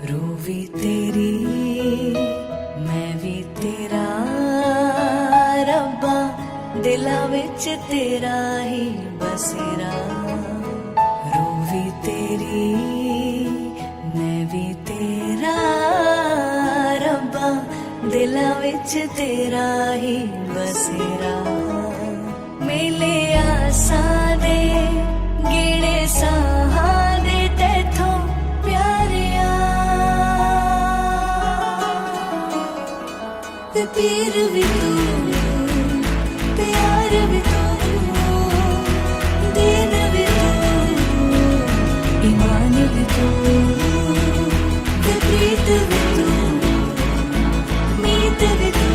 रूह भी तेरी मैं भी तेरा रब्बा दिला विच तेरा ही बसेरा। रूह भी तेरी मैं भी तेरा रब्बा दिला विच तेरा ही बसेरा। मेले आसां दे गेड़े साहां दे तैथों प्यारिया ते पीर भी तू ते यार भी तू दीन भी तू ईमान भी तू ते प्रीत भी तू मीत भी तू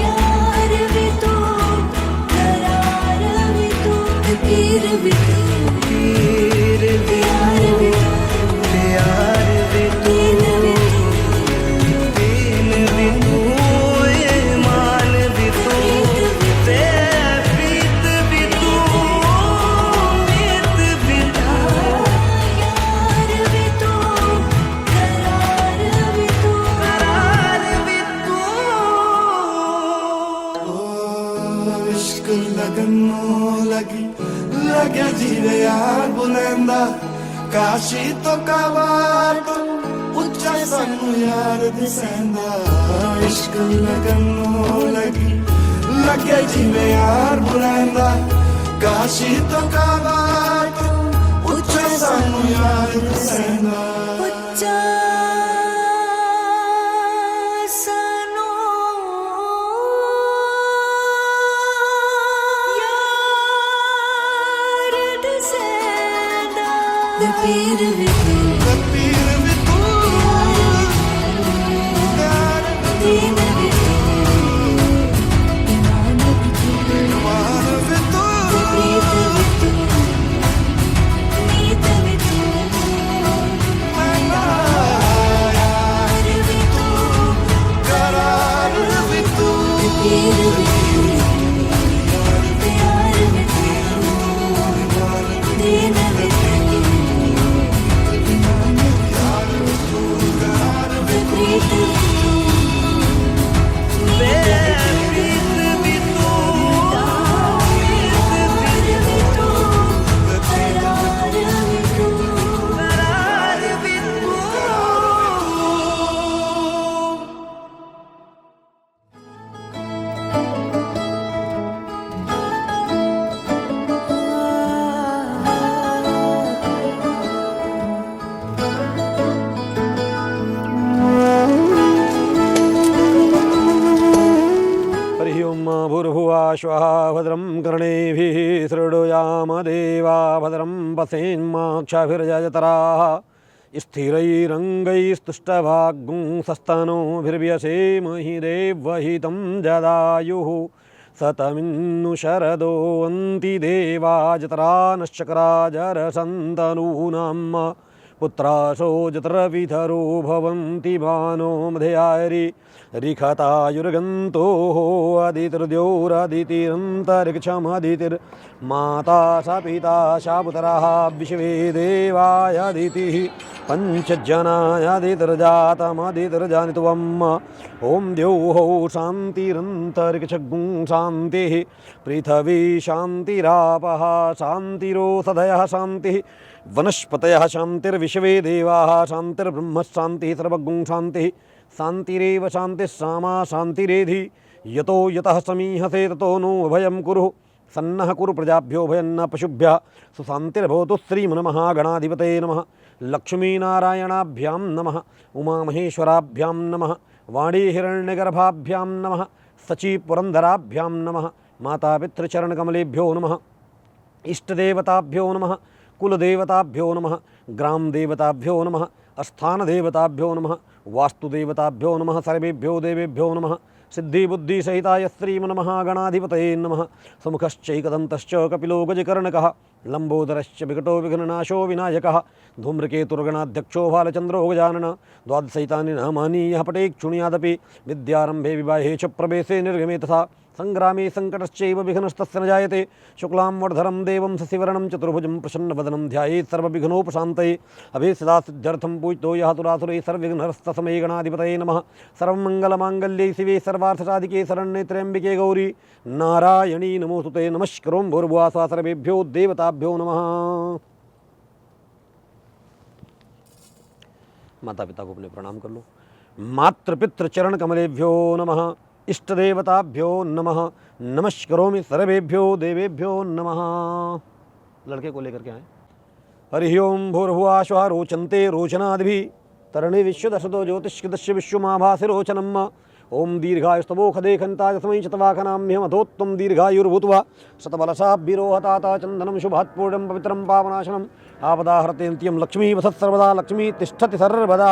यार भी तू करार भी तू ते पीर भी तू पीर भी यार भी तू यार भी दीन भी तू दीन भी तू ईमान भी तू ते प्रीत भी तू मीत भी तू यार भी तू करार भी तू करार भी तू। इश्क लगनों लगी लगे जीवे यार बुलंदा काशी तो काबार तो उच्चा सानू यार दिसेंदा। इश्क लगनों लगी लगे जीवे यार बुलंदा काशी तो काबार तो उच्चा सानू यार दिसेंदा। उच्चा सानू यार दसेंदा ते पीर भी तू पीर भी तू यार दीन भी तू ईमान भी तू मान भी तू प्रीत भी तू मीत भी तू यार भी तू करार भी तू पीर भी तू प्यार भी तू दीन भी तू ईमान भी तू प्रीत भी तू मीत भी तू यार भी तू करार भी तू करार भी तू। हरि ओं भूर्भुवः स्वः भद्रं कर्णेभिः शृणुयाम देवा भद्रं पश्येन्माक्षभिर्यजत्राः स्थिरैरङ्गैस्तुष्टभागुंसस्तनूभिर्व्यसेमहि देवहितं जदायुः सतमिन्नु शरदो अन्ति देवा जत्रा नश्चक्राजरसन्तनूनाम् पुत्रासो जत्रविधरो भवन्ति मानो मधयारि रिखतायुर्गन्तो अदितिर्द्योरदितिरन्तरिक्षमदितिर्माता सा पिता सा पुत्रः विश्वे देवायदितिः पञ्चजनायदितिर्जातमदितिर्जानित्वम् ॐ द्यौः शान्तिरन्तरिक्षगुं शान्तिः पृथिवी शान्तिरापः शान्तिरोषधयः शान्तिः वनस्पतयः शान्तिर्विश्वे देवाः शान्तिर्ब्रह्म शान्तिः सर्वगुं शान्तिः शान्तिरेव शान्तिः सामा शान्तिरेधि यतो यतः समीहसे ततो नो अभयं कुरु सन्नः कुरु प्रजाभ्यो भयन्न पशुभ्यः सुशान्तिर्भवतु श्रीमन्महागणाधिपते नमः लक्ष्मीनारायणाभ्यां नमः उमामहेश्वराभ्यां नमः वाणीहिरण्यगर्भाभ्यां नमः सचीपुरन्दराभ्यां नमः मातापितृचरणकमलेभ्यो नमः इष्टदेवताभ्यो नमः कुलदेवताभ्यो नमः ग्रामदेवताभ्यो नमः स्थानदेवताभ्यो नमः वास्तुदेवताभ्यो नमः सर्वेभ्यो देवेभ्यो नमः सिद्धिबुद्धिसहिताय श्रीमन्महागणाधिपतये नमः सुमुखश्चैकदन्तश्च कपिलो गजकर्णकः लम्बोदरश्च विकटो विघ्ननाशो विनायकः धूम्रकेतुर्गणाध्यक्षो भालचन्द्रो गजानन द्वादशैतानि नामानि यः पठेत् शृणुयादपि विद्यारम्भे विवाहे च प्रवेशे निर्गमे तथा संग्रामे संकटश्चैव विघ्नस्तस्य न जायते शुक्लां वरधरं देवं शशिवर्णं चतुर्भुजं प्रसन्नवदनं ध्यायेत् सर्वविघ्नोपशान्तये अभीष्टदा सिद्ध्यर्थं पूजितो यः तुरासुरैः सर्वविघ्नहरस्तस्मै गणाधिपतये नमः सर्वमङ्गलमाङ्गल्ये शिवे सर्वार्थसाधिके शरण्ये त्र्यम्बिके गौरी नारायणी नमोस्तुते नमस्करों भूर्भुवः स्वः सर्वेभ्यो देवताभ्यो नमः। माता पिता को अपने प्रणाम कर लो। मातृपितृ चरण कमलेभ्यो नमः। इष्ट देवताभ्यो नमः। नमस्करोमि सर्वेभ्यो देवेभ्यो नमः। लड़के को लेकर के आए। हरि ओम भूर्भुवः स्वः रोचन्ते रोचनादिभिः तरणे विश्वदशतो ज्योतिष्कृतस्य विश्वमाभासि रोचनम्। ओम दीर्घायुस्तवोखदे खन्ताय तस्मै शतवाहनाम्यहमधोत्तम दीर्घायुर्भूत्वा शतबलशाब्भिरोहताता चन्दनं शुभात्पूर्णं पवित्रं पावनाशनम् आपदाहरते नित्यं लक्ष्मी वसत् सर्वदा लक्ष्मी तिष्ठति सर्वदा।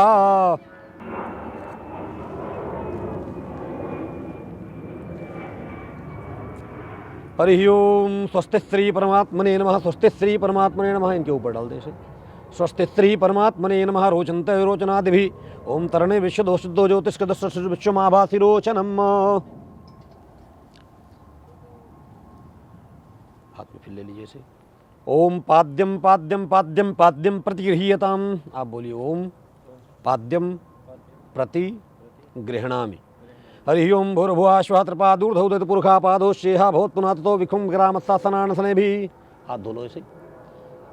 हरि ओम स्वस्ति श्री परमात्मने नमः। स्वस्ति श्री परमात्मने नमः। इनके ऊपर डाल दे इसे। स्वस्ति श्री परमात्मने नमः। रोचन्ते रोचनादिभिः ओम तरणे विश्वदोषदो ज्योतिष्कृतस्य विश्वमाभासि रोचनम्। हाथ में फिर ले लीजिए इसे। ओम पाद्यम पाद्यम पाद्यम पाद्यम प्रतिगृह्यताम। आप बोलिए ओम पाद्यम प्रतिगृह्णामि। हरि ओम भूर्भुवः स्वः त्रिपादूर्धौ पुरुषापादोश्चेहा भवत्पुनातो विखुं ग्रामस्तासनानसने भी। हाथ धो लो इसे।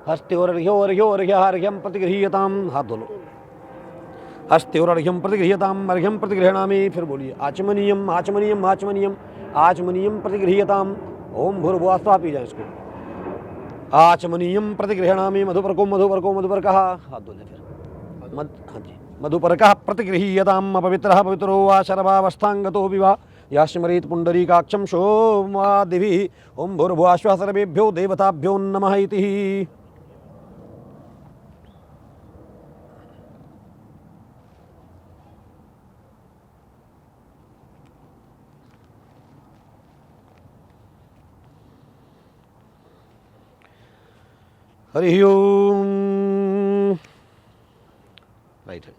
हस्त्योर्घ्योर्घ्योर्घ्यं प्रतिगृह्यताम। हाथ धो लो। हस्त्योर्घ्यं प्रतिगृह्यताम अर्घ्यं प्रतिगृह्णामि। फिर बोलिए आचमनीयम आचमनीयम आचमनीयम आचमनीयम प्रतिगृह्यताम। ओम भूर्भुवः स्वः पी जाए इसको। आचमनीयम प्रतिगृह्णामि मधुपर्को मधुपर्को मधुपर्कः। हाथ धो ले फिर। हाँ जी। मधुपर्कः प्रतिगृह्यताम् अपवित्रः पवित्रो वा शरभावस्थांगतो विवा यास्मरेत् पुण्डरीकाक्षं सोमादिभिः। ओम भूर्भुवः स्वः सर्वेभ्यो देवताभ्यो नमः इति। हरि ओम। राइट हैंड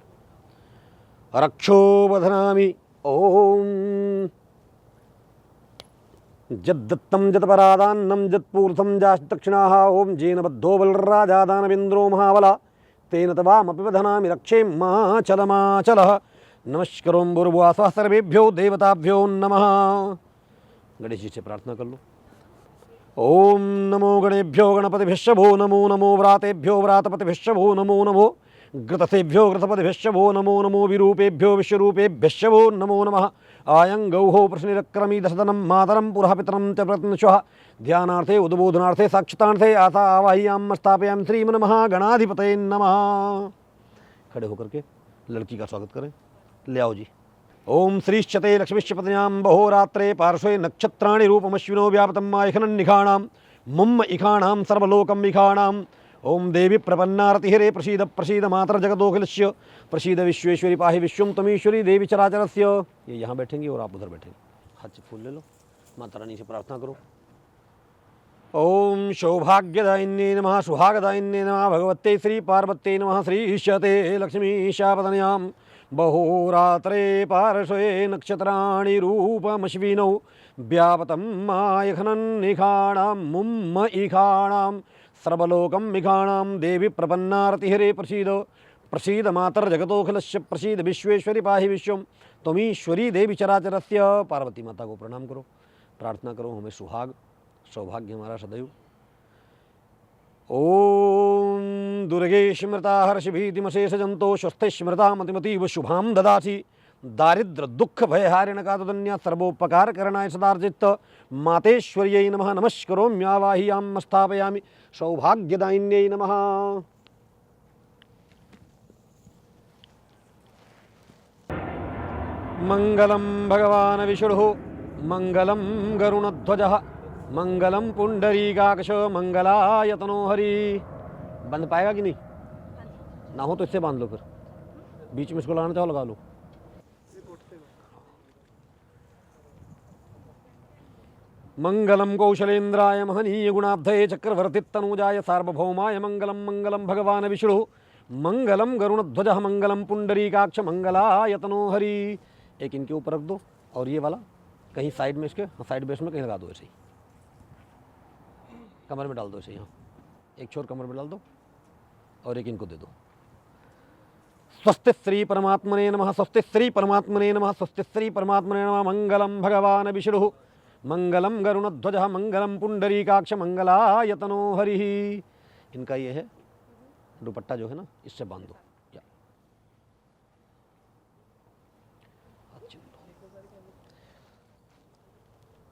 रक्षो बध्नामि। ओम जद्दत्तं जत्परादान्नं जत्पूर्तं जास्तक्षिणाः। ओम जेन बद्धो बलराजा दानवेन्द्रो महाबला तेन तवामपि बध्नामि रक्षे माचलमाचलः। नमस्करों भूर्भुवः स्वः सर्वेभ्यो देवताभ्यो नमः। गणेश जी से प्रार्थना कर लो। ओम नमो गणेभ्यो गणपतिभ्यश्च भो नमो नमो व्रातेभ्यो व्रातपतिभ्यश्च भो नमो नमो घृतसेभ्यो घृतपतिभ्यश्च भो नमो नमो विरूपेभ्यो विश्वरूपेभ्यश्च भो नमो नमः। आयं गौः प्रश्निरक्रमी दशदनं मातरं पुरः पितरं च प्रत्नश्वः ध्यानार्थे उद्बोधनार्थे साक्षतार्थे आशा आवाह्यां स्थापयामि। श्रीमन्महागणाधिपतये नमः। खड़े होकर के लड़की का स्वागत करें। ले आओ जी। ओम श्रीश्चते लक्ष्मीश्च पत्न्यां बहोरात्रे पार्श्वे नक्षत्राणि रूपमश्विनो व्यापतं मायखनन्निखाणां मुम्म इखाणां सर्वलोकं विखाणां। ओम देवी प्रपन्नारतिहरे प्रसीद प्रसीद मातर जगदोखिलस्य प्रसीद विश्वेश्वरी पाहि विश्वं त्वमीश्वरी देवी चराचरस्य। ये यहाँ बैठेंगी और आप उधर बैठेंगे। हाथ से फूल ले लो। माता रानी से प्रार्थना करो। ओम सौभाग्यदायिन्ये नमः सुहागदायिन्ये नमः भगवते श्री पार्वत्यै नमः। श्रीश्चते लक्ष्मीशापतनयां बहोरात्रे पार्श्वे नक्षत्राणि रूपमश्विनौ व्यापतं मायखनन्निखाणां मुम्म इखाणां सर्वलोकं मिखाणां। देवी प्रपन्नारतिहरे प्रसीद प्रसीद मातर जगतोखिलस्य प्रसीद विश्वेश्वरी पाहि विश्वं त्वमीश्वरी देवी चराचरस्य। पार्वती माता को प्रणाम करो। प्रार्थना करो हमें सुहाग सौभाग्य हमारा सदैव। ओम दुर्गे स्मृता हर्षभीतिमशेष जंतो स्वस्थ स्मृता मतिमतीव शुभां ददासी। दारिद्र दुख भयहारिण का दुन्या सर्वोपकार करणाय सदार्जित मातेश्वर्यै नमः। नमस्करोम्यावाह्यां स्थापयामि। सौभाग्यदायिन्यै नमः। मंगलम भगवान विष्णुः मंगलम गरुणध्वजः मंगलम पुंडरीकाक्ष मंगलायतनो हरि। बंध पाएगा कि नहीं? ना हो तो इससे बांध लो। फिर बीच में इसको लगाना चाहो लगा लो। मंगलम कौशलेन्द्राय महनीय गुणाब्धये चक्रवर्तितनूजाय सार्वभौमाय मंगलम। मंगलम भगवान विष्णु मंगलम गरुणध्वजः मंगलम पुंडरीकाक्ष मंगलायतनो हरि। एक इनके ऊपर रख दो और ये वाला कहीं साइड में इसके, साइड बेस में कहीं लगा दो ऐसे ही, कमर में डाल दो ऐसे यहाँ, एक छोर कमर में डाल दो और एक इनको दे दो। स्वस्ति श्री परमात्मने नमः, स्वस्ति श्री परमात्मने नमः, स्वस्ति श्री परमात्मने नमः। मंगलम भगवान विष्णु मंगलम गरुणध्वज मंगलम पुंडरीकाक्ष मंगलायतनो हरिः। इनका ये है दुपट्टा जो है ना, इससे बांध दो। या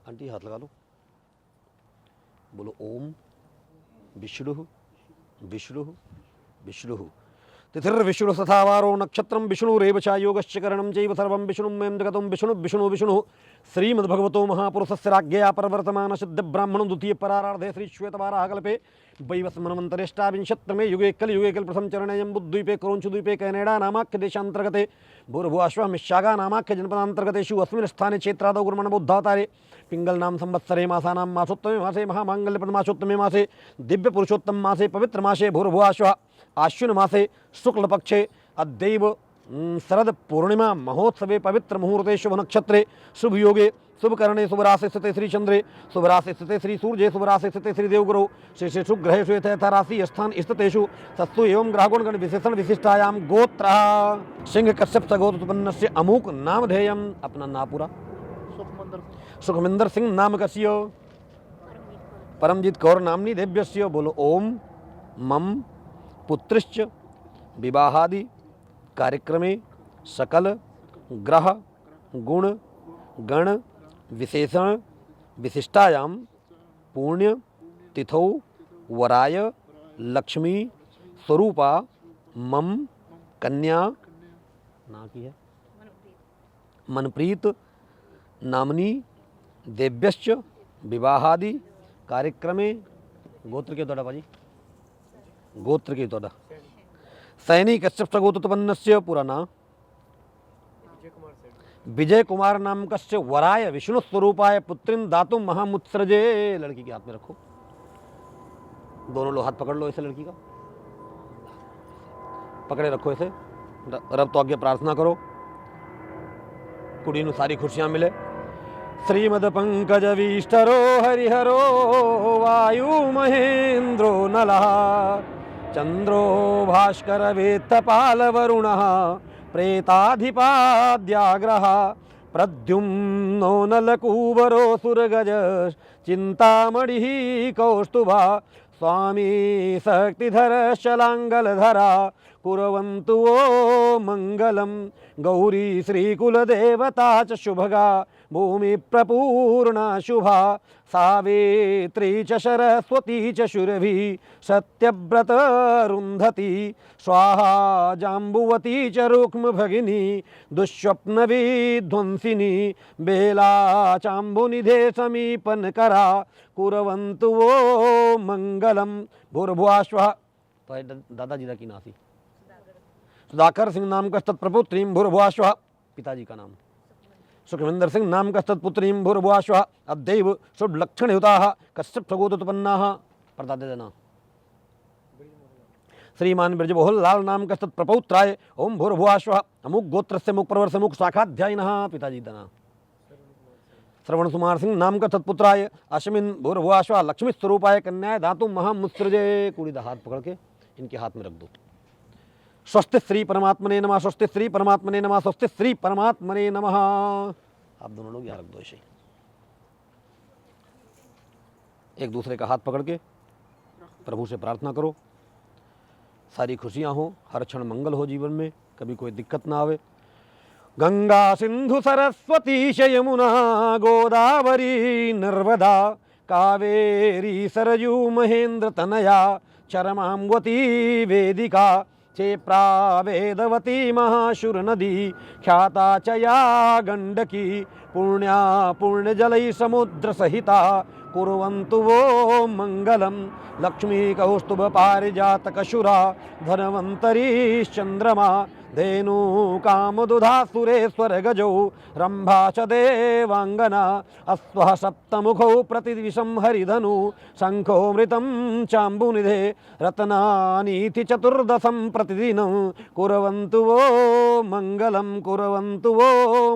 आंटी हाथ लगा लो, बोलो ओम विष्णु विष्णु विष्णु। तिथिर्विष्णु तथावारो नक्षत्रम विष्णुरेव च योगश्च करणं चैव सर्वं विष्णुमें जगतं विष्णु विष्णु विष्णु। श्रीमद्भगवतो महापुरुषस्य राज्ञया प्रवर्तमान सिद्ध ब्राह्मणं द्वितीय परारार्धे श्री श्वेतवाराह कल्पे वैवस्वतमन्तरेष्टाविंशत्तमे युगे कलयुगे प्रथम चरणेयं बुद्द्वीपे क्रोंचुद्वीपे कैनेडा नामाख्य देशान्तर्गते भूर्भुवः मिश्यागा नामाख्य जनपदान्तर्गतेषु अस्मिन् स्थाने क्षेत्रादौ गुरुमणबुद्धावतारे पिंगल नाम संवत्सरे मासानां मासोत्तमे मासे महामांगल्यपद्मासोत्तमे मासे दिव्य पुरुषोत्तम मासे पवित्र मासे भूर्भुवः आश्विन मासे शुक्ल पक्षे अद्यैव शरद पूर्णिमा महोत्सवे पवित्र मुहूर्ते शुभ नक्षत्रे शुभ योगे शुभ करणे शुभ राशि स्थिते श्री चंद्रे शुभ राशि स्थिते श्री सूर्ये शुभ राशि स्थिते श्री देवगुरु श्री ग्रहेषु यथा राशि स्थान स्थितेषु तत्सु एवं ग्रहगुण गण विशेषण विशिष्टायां गोत्र सिंह कश्यप सगोत्र उत्पन्नस्य अमुक नामधेयम्। अपना नाम पूरा। सुखमिंदर सिंह नाम कस्य परमजीत कौर नामनी देव्यस्य। बोलो ओम मम पुत्रश्च विवाहादि कार्यक्रमे सकल ग्रह गुण गण विशेषण विशिष्टायां पुण्य तिथौ वराय लक्ष्मी स्वरूपा मम कन्या ना की है मनप्रीत नामनी देव्यश्च विवाहादि कार्यक्रमे। गोत्र के तोड़ा भाजी, गोत्र के तोड़ा सैनिक कश्यप गोत्रोत्पन्नस्य पूरा नाम विजय कुमार नाम कस्य वराय विष्णु स्वरूपाय पुत्रीं दातुं महामुत्सृजे। लड़की के हाथ में रखो, दोनों लो हाथ पकड़ लो ऐसे, लड़की का पकड़े रखो ऐसे, रब तो आगे प्रार्थना करो, कुड़ी नु सारी खुशियां मिले। श्रीमद पंकज विष्टरो हरिहरो वायु महेंद्रो नलः चंद्रो भास्कर वेत्तपाल वरुणः प्रेताधिपाद्याग्रह प्रद्युम्नो नलकूबरो सुरगज चिंतामणिः कौस्तुभा स्वामी शक्तिधर शलांगलधरा कुर्वन्तु वो मंगलम। गौरी श्रीकुलदेवता च शुभगा भूमि प्रपूर्णा शुभा सावित्री च सरस्वती च शूरभी सत्यव्रत रुन्धति स्वाहा जाम्बुवती च रुक्म भगिनी दुःस्वप्न विध्वंसिनी बेला चाम्बुनिधे समीपनकरा कुर्वन्तु वो मंगलम। भूर्भुवः स्वः। तो दादाजी की नासी सुधाकर सिंह नाम का तत्प्रपुत्रीं भूर्भुवः स्वः। पिताजी का नाम सुखविंदर सिंह नाम का तत्पुत्रीं भूर्भुवः स्वः। अद्यैव शुभ लक्षण युताः कश्यप गोत्रोत्पन्नाः। परदादा जना श्रीमान ब्रजबहुल लाल नाम का तत्प्रपौत्राय ओम भूर्भुवः स्वः। अमुक गोत्र से मुख प्रवर से मुख शाखाध्यायिनः। पिताजी का नाम श्रवण कुमार सिंह नाम का तत्पुत्राय अश्विन भूर्भुवः स्वः। लक्ष्मी स्वरूपाय कन्याय धातु महामुत्सृजे। कुड़ी दा हाथ पकड़ के इनके हाथ में रख दो। स्वस्ति श्री परमात्मने नमः, स्वस्ति श्री परमात्मने नमः, स्वस्ति श्री परमात्मने नमः। आप दोनों लोग यहाँ रख दो ऐसे, एक दूसरे का हाथ पकड़ के प्रभु से प्रार्थना करो, सारी खुशियाँ हो, हर क्षण मंगल हो जीवन में, कभी कोई दिक्कत ना आवे। गंगा सिंधु सरस्वती च यमुना गोदावरी नर्मदा कावेरी सरयू महेंद्र तनया चरमाम्वती वेदिका चेप्रा वेदवती महाशुर नदी ख्याता च या गंडकी पुण्या पुण्यजलै समुद्र सहिता कुर्वन्तु वो मंगलम। लक्ष्मी कौस्तुभ पारिजातकशुरा धनवंतरी चंद्रमा धेनु कामदुधा सुरेश्वर गजौ रंभा च देवांगना अश्वः सप्तमुखौ प्रतिदिशं हरिधनु शंखो मृतं चाम्बुनिधे रत्नानीति चतुर्दशं प्रतिदिनं कुर्वन्तु वो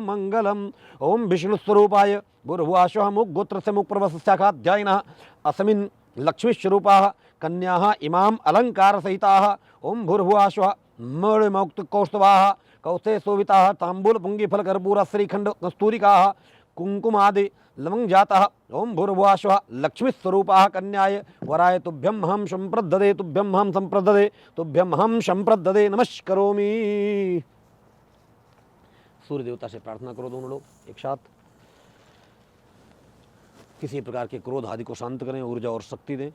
मंगलम। ओम विष्णुस्वरूपाय भूर्भुवः मुख गोत्रस्य मुख प्रवशाखाध्यायिनः अस्मिन् लक्ष्मीस्वरूपाः कन्याः इमाम् अलंकार सहिताः ओम भूर्भुवः मणिमुक्त कौस्तुभाः कौस्ते शोभिताः तांबूल पुंगीफल कर्पूर श्रीखंड कस्तूरिकाः कुंकुमादि लवंग जातः ओम भूर्भुवः लक्ष्मी स्वरूपाः कन्याय वराय तुभ्यं हम संप्रददे तुभ्यं हम संप्रददे तुभ्यं हम संप्रददे नमस्करोमि। सूर्य देवता से प्रार्थना करो दोनों लोग एक साथ। किसी प्रकार के क्रोध आदि को शांत करें, ऊर्जा और शक्ति दें।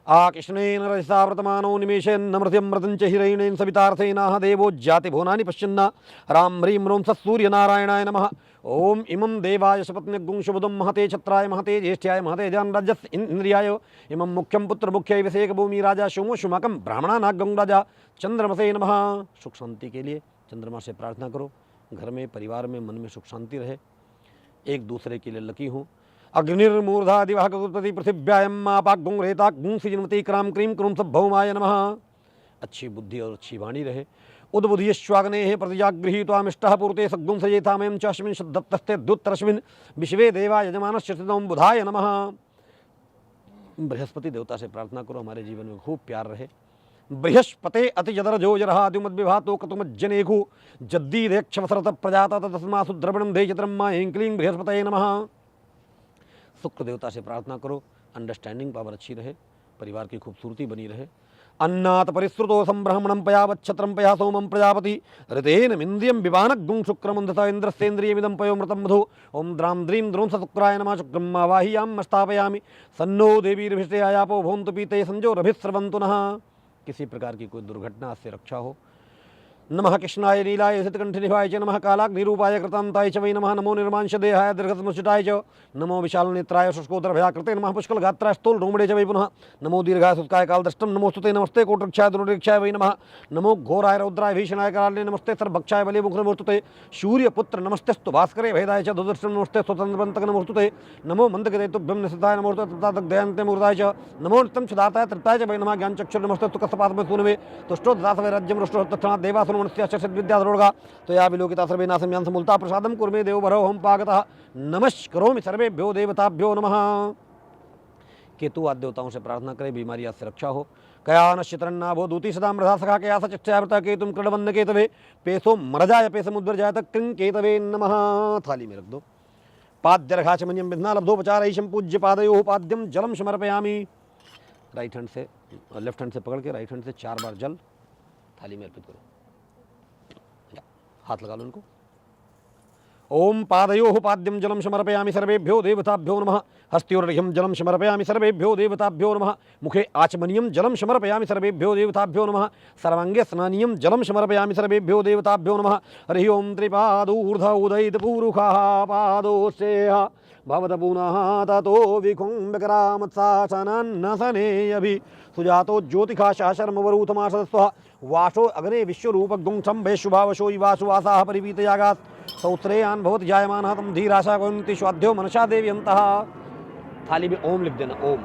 आकृष्णेन रजसा व्रतमानो निमेषेन्नमृत्यमृतं च हिरण्येन सवितार्थेनाह देवो जाति भुवनानि पश्यन्ना राम ह्रीं ह्रूं सत्सूर्यनारायणाय नमः। ओम इमं देवाय सपत्न्यगुं शुभदं महते छत्राय महते ज्येष्ठ्याय महते जानराजस् इंद्रियाय इमं मुख्यं पुत्र मुख्य विषेक भूमि राजा शुमो शुमाकं ब्राह्मणानागं राजा चंद्रमसे नमः। सुख शांति के लिए चंद्रमा से प्रार्थना करो। घर में परिवार में मन में सुख शांति रहे, एक दूसरे के लिए लकी हो। अग्निर्मूर्धा दिवः ककुत्पति पृथिव्यायम् आपाग्गुं रेताग्गुं सिजन्मति क्रां क्रीं क्रूं सद्भौमाय नमः। अच्छी बुद्धि और अच्छी वाणी रहे। उद्बुधियश्वाग्नेः प्रतिजागृहीत्वामिष्टः पूर्ते सद्गुं सजेतामयं च अस्मिन् शब्दत्तस्ते द्युत्तरस्मिन् विश्वे देवा यजमानस्य सिद्धं बुधाय नमः। बृहस्पति देवता से प्रार्थना करो हमारे जीवन में खूब प्यार रहे। बृहस्पते अतिजदरजो जरहाद्युमद्विभातो कतुमज्जनेखु जद्दीदेक्षवसरत प्रजाता तस्मासु द्रविणं धेयत्रम्मा ऐं क्लीं बृहस्पतये नमः। शुक्र देवता से प्रार्थना करो, अंडरस्टैंडिंग पावर अच्छी रहे, परिवार की खूबसूरती बनी रहे। अन्नात परिश्रुतो संब्रह्मणं पयावच्छत्रं पया सोमं प्रजापति ऋतेन मिन्द्रियं विवानग्गुं शुक्रमन्धता इन्द्रस्तेन्द्रियमिदं पयोमृतं मधु। ओम द्रां द्रीं द्रों शुक्राय नमः। शुक्रं आवाहयामि स्थापयामि सन्नो देवीर्भिषे आयापो भवन्तु पीते संजोरभिस्रवन्तु नः। किसी प्रकार की कोई दुर्घटना से रक्षा हो। नमः कृष्णाय नीलाय सितकंठनिभाय च नमः कालाग्निरूपाय कृतान्ताय च वै नमः। नमो निर्मांशदेहाय दीर्घसमुचिताय च नमो विशालनेत्राय शुष्कोदरभयाकृते नमः। पुष्कलगात्राय स्थूलरोमणे च वै पुनः नमो दीर्घाय सुत्काय कालदृष्टं नमोस्तुते नमस्ते कोटरक्षाय दुर्निरीक्षाय वै नमः। नमो घोराय रौद्राय भीषणाय कराले नमस्ते सर्वभक्षाय बले मुखनमोस्तुते सूर्यपुत्र नमस्तेस्तु भास्करे भेदाय च दुदृष्टं नमस्ते स्वतन्त्रपन्तक नमोस्तुते नमो मन्दगते तुभ्यं निसिताय नमोस्तुते तत्तादग्धयान्ते मूर्धाय च नमो नित्यं सुदाताय तृप्ताय च वै नमः। ज्ञानचक्षुर नमस्तेस्तु कस्तपातमे सूनवे तुष्टो ददास वै राज्यं रुष्टो तत्क्षणात् देवासुर विद्याधरोगा तो या विलोकिता सर्वे नासं यान् समूलता प्रसादं कुर्मे देवभरो हम पागतः नमस्करोमि सर्वेभ्यो देवताभ्यो नमः। केतु आदि देवताओं से प्रार्थना करें, बीमारियां से रक्षा हो। कया नश्चित्रन्नाभो दूती सदा मृधा सखा कया सचिष्टयावृता केतुं कृडवन्न केतवे पेसो मरजाय पेसमुद्रजायत कृं केतवे नमः। थाली में रख दो। पाद्यर्घाचमन्यं विघ्नालब्धोपचारैशं पूज्य पादयोः पाद्यं जलम समर्पयामि। राइट हैंड से लेफ्ट हैंड से पकड़ के राइट हैंड से 4 बार जल थाली में अर्पित करो। हाथ लगा लो इनको। ओम पादयोः पाद्यं जलम समर्पयामि सर्वेभ्यो देवताभ्यो नमः। हस्त्योर्घ्यं जलम समर्पयामि सर्वेभ्यो देवताभ्यो नमः। मुखे आचमनीयं जलम समर्पयामि सर्वेभ्यो देवताभ्यो नमः। सर्वांगे स्नानीयं जलम समर्पयामि सर्वेभ्यो देवताभ्यो नमः। हरि ओम त्रिपादूर्ध उदयित पूरुखाः पादोश्चेयः भवत पुनः ततो विकुम्भकरामत्सासनन्नसनेऽभि सुजातो ज्योतिखाशः शर्मवरूथमाशस्वः वासो अग्रे विश्वरूपगुं शम्भे शुभावशो युवासु वासाः परिवीतयागात् सौत्रेयान् भवति जायमानः तं धीराशा कुन्ति स्वाध्यो मनसा देवी अन्तः। थाली में ओम लिख देना। ओम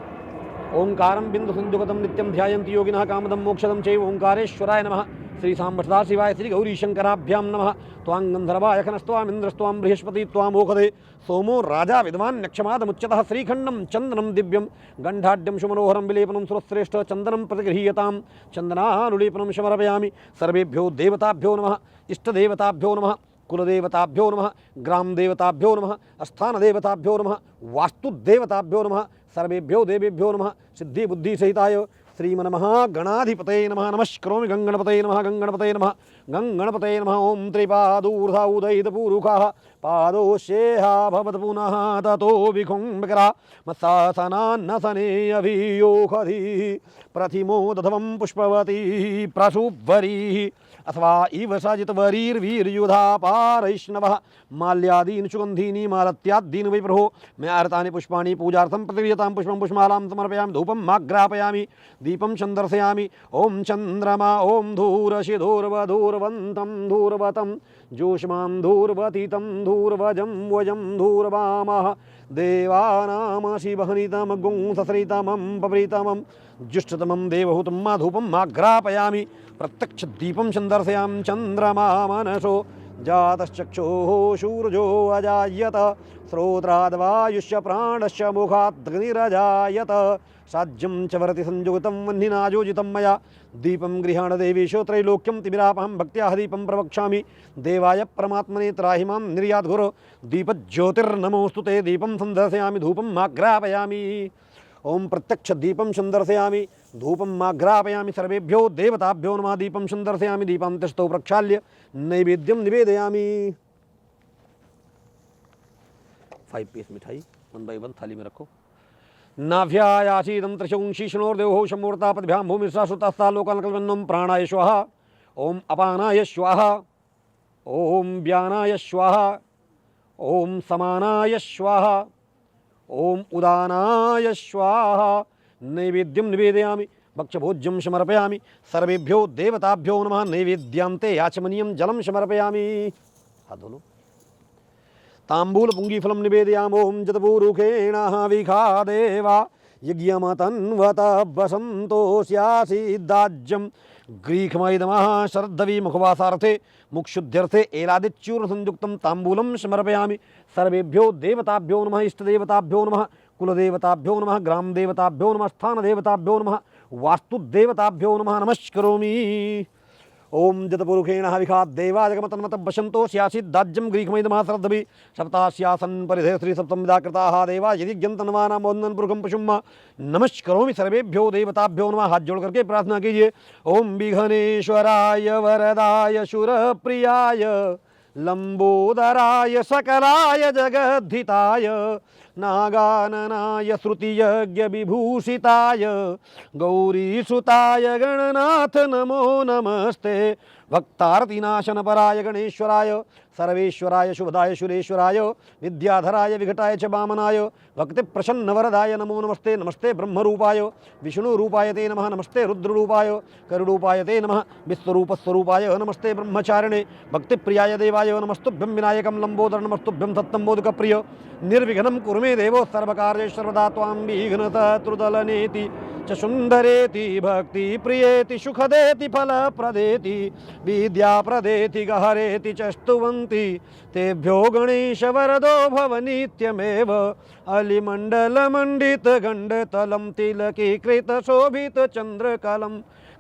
ओंकारं बिंदु सिंधुगतं नित्यं ध्यायन्ति योगिनः कामदं मोक्षदं चैव ओंकारेश्वराय नमः। श्री सांब सदा शिवाय श्री गौरी शंकराभ्यां नमः। त्वां गंधर्वाय खनस्त्वां इंद्रस्त्वां बृहस्पति त्वां ओखदे सोमो राजा विद्वान् नक्षमादमुच्यतः श्रीखंडं चंदनं दिव्यं गंधाढ्यं सुमनोहरं विलेपनं सुरश्रेष्ठ चंदनं प्रतिगृह्यतां चंदनानुलेपनं समर्पयामि सर्वेभ्यो देवताभ्यो नमः। इष्टदेवताभ्यो नमः। कुलदेवताभ्यो नमः। ग्राम देवताभ्यो नमः। स्थान देवताभ्यो नमः। वास्तुदेवताभ्यो नमः। सर्वेभ्यो देवेभ्यो नमः। सिद्धि बुद्धि सहिताय श्रीमन्महागणाधिपतये नमः। नमस्करोमि गंगणपतये नमः। गंगणपतये नमः। गंगणपतये नमः। ओम त्रिपादूर्धा उदयित पूरुखाः पादोषेहा भवत पुनः ततो विकुम्भकरा मत्सासनान्नसने अभियोखधि प्रथिमोदधवं पुष्पवती प्रसुवरीः अथवा इव सजितवरीर्वीर्युधा पारैष्णवः माल्यादीन् सुगन्धीनि मालत्यादीन् वै प्रभो मैं अर्तानि पुष्पाणि पूजार्थं प्रतिवियतां पुष्पं पुष्पमालां समर्पयामि धूपं माग्रापयामि दीपं चन्दर्शयामि ॐ चन्द्रमा ॐ धूरशिधूर्वधूर्वन्तं धूर्वतं जोष्मां धूर्वतीतं धूर्वजं वजं धूर्वामः देवानां शिवहनितमगुं ससरितमं पप्रीतमं जुष्टतमं देवहूतं मा धूपं माग्रापयामि प्रत्यक्ष दीपं चन्दर्शयामि चन्द्रमा मनसो जातश्चक्षुः सूर्यो अजायत श्रोत्राद्वायुष्य प्राणस्य मुखादग्निरजायत साज्यं च वरति संयुक्तं वह्निनायोजितं मया दीपं गृहाण देवीशो त्रैलोक्यं तिमिरापहं भक्त्या दीपं प्रवक्ष्यामि देवाय परमात्मने त्राहि मां निर्याद्गुरो दीपज्योतिर्नमोऽस्तु ते दीपं सन्दर्शयामि धूपं माग्रापयामि ओम प्रत्यक्ष दीपं संदर्शयामि धूपं माग्रापयामि सर्वेभ्यो देवताभ्यो नमः दीपं संदर्शयामि दीपांतस्थौ प्रक्षाल्य नैवेद्यं निवेदयामि 5 पीस मिठाई 1 बाय 1 थाली में रखो नाभ्यायासीदं त्रिशंशीष्णोर्देवो शमूर्तापद्भ्यां भूमिर्षाश्रुतास्ता लोकानकल्पन्नं प्राणाय स्वाहा ओम अपानाय स्वाहा ओम व्यानाय स्वाहा ओम समानाय स्वाहा ओम उदानाय स्वाहा नैवेद्यं निवेदयामि भक्ष्यभोज्यं समर्पयामि सर्वेभ्यो देवताभ्यो नमः नैवेद्यान्ते याचमनीयं जलं समर्पयामि हाथ धो लो तांबूल पुंगीफलं निवेदयामि ओम जतपूरुखेण विखादेवा यज्ञमतन्वत वसन्तोऽस्यासीदाज्यं ग्रीखमैदमः शरद्धवी मुखवासार्थे मुक्षुद्ध्यर्थे एलादिच्यूर्ण संयुक्तं तांबूलं समर्पयामि सर्वेभ्यो देवताभ्यो नमः इष्टदेवताभ्यो नमः कुलदेवताभ्यो नमः ग्रामदेवताभ्यो नमः स्थानदेवताभ्यो नमः वास्तुदेवताभ्यो नमः नमस्करोमि ओम जतपुरुषेण विखादेवा जगमतन्मत वसंतो स्यासीदाज्यं ग्रीखमैदमः शरद्धवी सप्तास्यासन परिधे श्री सप्तमिदा कृताः देवा यदि जन्तनवानां वन्दन पुरुषं पशुम नमस्करोमि सर्वेभ्यो देवताभ्यो नमः हाथ जोड़ करके प्रार्थना कीजिए ओम विघ्नेश्वराय वरदाय शूरप्रियाय लंबोदराय सकलाय जगद्धिताय नागाननाय श्रुतियज्ञ विभूषिताय गौरीसुताय गणनाथ नमो नमस्ते भक्तार्तिनाशनपराय गणेश्वराय सर्वेश्वराय शुभदाय सुरेश्वराय विद्याधराय विघटाय च वामनाय भक्तिप्रसन्नवरदाय नमो नमस्ते नमस्ते ब्रह्मरूपाय विष्णुरूपाय ते नमः नमस्ते रुद्ररूपाय करुरूपाय ते नमः विश्वरूपस्वरूपाय नमस्ते ब्रह्मचारिणे भक्तिप्रियाय देवाय नमस्तुभ्यं विनायकं लंबोदर नमस्तुभ्यं सत्तं मोदकप्रिय निर्विघ्नं कुरु मे देवो सर्वकार्येषु सर्वदा त्वां विघ्नतत्रुदलनेति च सुन्दरेति भक्ति प्रियेति सुखदेति फलप्रदेति विद्याप्रदेति गहरेति च स्तुवन्ति तेभ्यो गणेश वरदो भव नित्यमेव अलिमण्डलमण्डित गण्डतलं तिलकीकृत शोभित चन्द्रकलं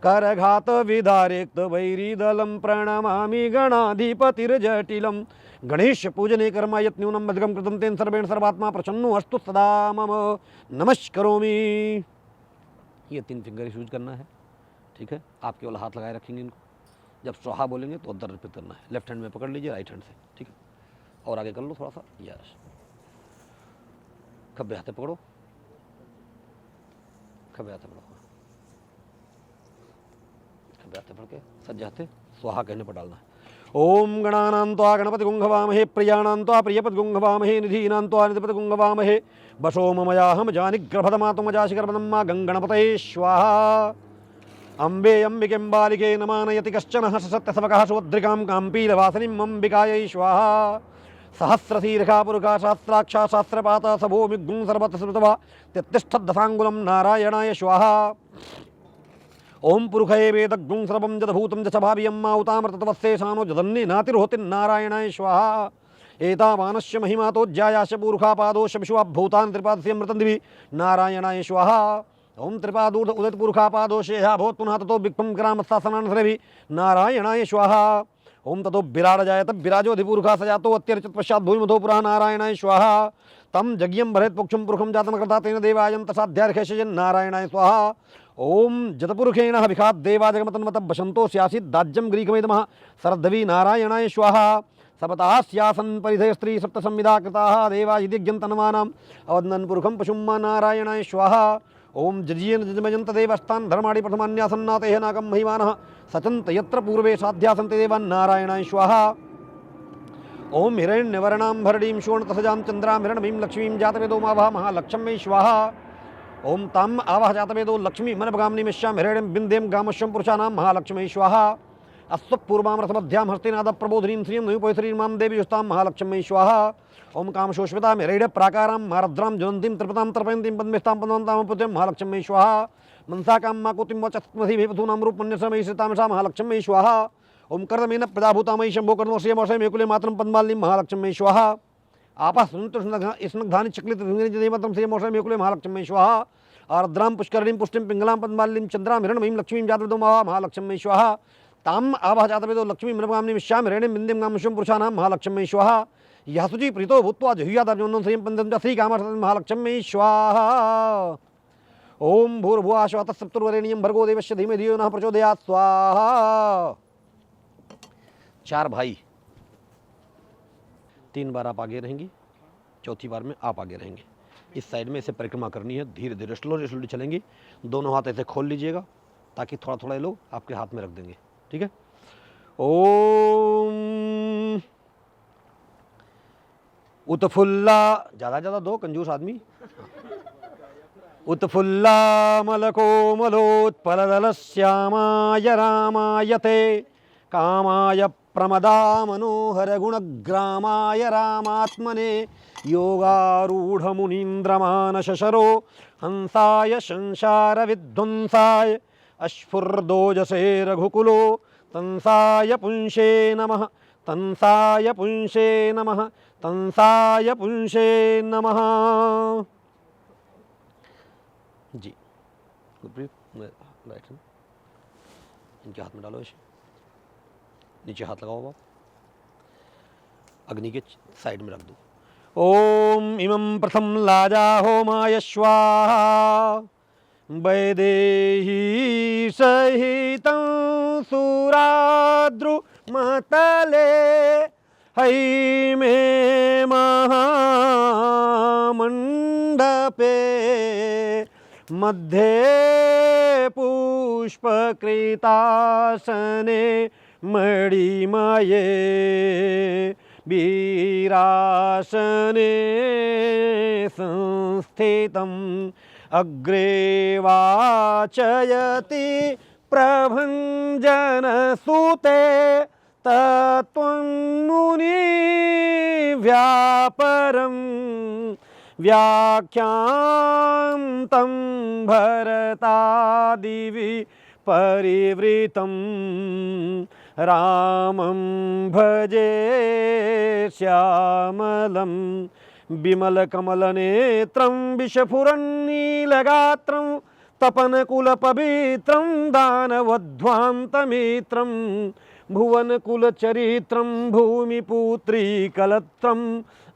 करघात विदारेक्त वैरीदलं प्रणमामि गणाधिपतिर्जटिलं गणेश पूजने कर्मा यत् न्यूनम अधिकं कृतं तेन सर्वेण सर्वात्मा प्रसन्नो अस्तु सदा मम नमस्करोमि। ये 3 फिंगर यूज करना है, ठीक है। आप केवल हाथ लगाए रखेंगे इनको, जब स्वाहा बोलेंगे तो अंदर रिपीट करना है। लेफ्ट हैंड में पकड़ लीजिए, राइट हैंड से, ठीक है। और आगे कर लो थोड़ा सा, यस। खब्बे हाथे पकड़ो, खब्बे हाथे पकड़ो, खब्बे हाथे पकड़ के सज्जे हाथे स्वाहा कहने पर डालना है। ओम गणानां त्वा गणपति गुंघवामहे प्रियाणां त्वा प्रियपति गुंघवामहे निधीनां त्वा निधिपति गुंघवामहे वशो ममयाहं जानिग्रभदमातुमजाशिकर्पदम्मा गंगणपतये स्वाहा। अम्बे अम्बिकें बालिके नमानयति कश्चन सत्यसवकः सुभद्रिकां काम्पीलवासिनीम् अम्बिकायै स्वाहा। सहस्रशीर्षा पुरुषा शास्त्राक्षा शास्त्रपाता सभो मिग्गुं सर्वतस्रुतवा तिष्ठद्दशाङ्गुलं नारायणाय स्वाहा। ओम पुरुषये वेदग्गुं सर्वं जदभूतं जसभावियम्मा उतामृतवस्येषानो जदन्ये नातिर्होतिर्नारायणाय स्वाहा। एतावानस्य महिमा तोज्जायास्य पुरुषापादोश विश्वाभूतान् त्रिपादस्य मृतन्दिवि नारायणाय स्वाहा। ओम त्रिपादूर्ध उदित पुरुषापादोषेहा भवत् पुनः ततो विक्पं ग्रामस्थासनान्सरवि नारायणाय स्वाहा। ओम ततो विराड जायत विराजोधिपुरुषा सजातो अत्यर्चित पश्चात् भूमिमधो पुरः नारायणाय स्वाहा। तम यज्ञं भरेत् पुक्षं पुरुषं जातमकृता तेन देवायं तसाध्यार्घेषयन् नारायणाय स्वाहा। ओम जतपुरुषेण विखाद्देवा जगमतन्वत वसंतो स्यासीदाज्यं ग्रीकमेदमः शरद्धवी नारायणाय स्वाहा। सपतास्यासन परिधे स्त्री सप्त संविदा कृताः देवादिग्यन्तनवानाम् अवदनन् पुरुषं पशुं नारायणाय स्वाहा। ओम जजीयन जजमयंत देवस्थान धर्माणि प्रथमान्यासन्नातेह नागम महिमानः सचन्त यत्र पूर्वे साध्यासन्ते देवान् नारायणाय स्वाहा। ओम हिरण्यवर्णां भरणीं सुवर्णतसजां चन्द्रां हिरण्मयीं लक्ष्मीं जातवेदो मावः महालक्ष्म्यै स्वाहा। ओम ताम् आवह जातवेदो लक्ष्मी मनभगामिनीं यस्यां हिरण्यं बिन्दें गामश्वं पुरुषाणां महालक्ष्म्यै स्वाहा। अस्वपूर्वां रथमध्यां हस्तिनाद प्रबोधिनीं श्रियं नयुपैश्रीं मां देवी युस्तां महालक्ष्म्यै स्वाहा। ओम कामशोष्मितां हिरण्य प्राकारां महारद्रां ज्वलन्तीं त्रिपतां तर्पयन्तीं पद्मेष्टां पद्मवन्तां पुत्रीं महालक्ष्म्यै स्वाहा। मनसाकां माकुतिं वचस्मसि वधूनां रूपमन्यसमयि श्रितां सा महालक्ष्म्यै स्वाहा। ओम कर्दमेन प्रजाभूतामयि शम्भो कर्दमश्रियमोषय मेकुले मातरं पद्मालिनीं महालक्ष्म्यै स्वाहा। आपः स्नग्धानि चक्लितदेवतं श्रियमोषय मेकुले महालक्ष्म्यै स्वाहा। आर्द्रां पुष्करणीं पुष्टिं पिङ्गलां पद्मालिनीं चन्द्रां हिरण्मयीं लक्ष्मीं जातवेदो महालक्ष्म्यै स्वाहा। ताम् आवह जातवेदो लक्ष्मी मनभगामिनीं यस्यां हिरण्यं बिन्दें गामश्वं पुरुषाणां महालक्ष्म्यै स्वाहा। यासुची प्रीतो भूत्वा जहुयादार्जुनं श्रियं पंचम च श्रीकामसं महालक्ष्म्यै स्वाहा। ओम भूर्भुवः स्वः तत्सवितुर्वरेण्यं भर्गो देवस्य धीमहि धियो नः प्रचोदयात् स्वाहा। 4 भाई, 3 बार आप आगे रहेंगी, चौथी बार में आप आगे रहेंगे। इस साइड में इसे परिक्रमा करनी है, धीरे धीरे स्लोली चलेंगी। दोनों हाथ ऐसे खोल लीजिएगा ताकि थोड़ा थोड़ा ये लोग आपके हाथ में रख देंगे, ठीक है। ओम उत्फुल्ला, ज़्यादा दो कंजूस आदमी। उत्फुल्ला मलकोमलोत्पलदलश्यामाय रामायते कामाय प्रमदा मनोहर गुणग्रामाय रामात्मने योगारूढ़मुनीन्द्रमानशशरो हंसाय संसार विध्वंसाय अश्फुर्दोजसे रघुकुलो तंसाय पुंसे नमः तंसाय पुंसे नमः तंसाय पुंसे नमः। जी गुरप्रीत, राइट हैंड इनके हाथ में डालो, ऐसे नीचे हाथ लगाओ आप, अग्नि के साइड में रख दो। ओम इमं प्रथम लाजा होमाय स्वाहा वैदेही सहितं सुराद्रुमतले हैमे महामण्डपे मध्ये पुष्पकृतासने मणिमये वीरासने संस्थितम् अग्रे वाचयति प्रभञ्जनसुते तत्त्वं मुनि व्यापरं व्याख्यान्तं भरतादिवि परिवृतं रामं भजे श्यामलं विमलकमलनेत्रं विषफुरन्नीलगात्रं तपनकुलपवित्रं दानवध्वान्तमित्रं भुवनकुलचरित्रं भूमिपुत्रीकलत्रम्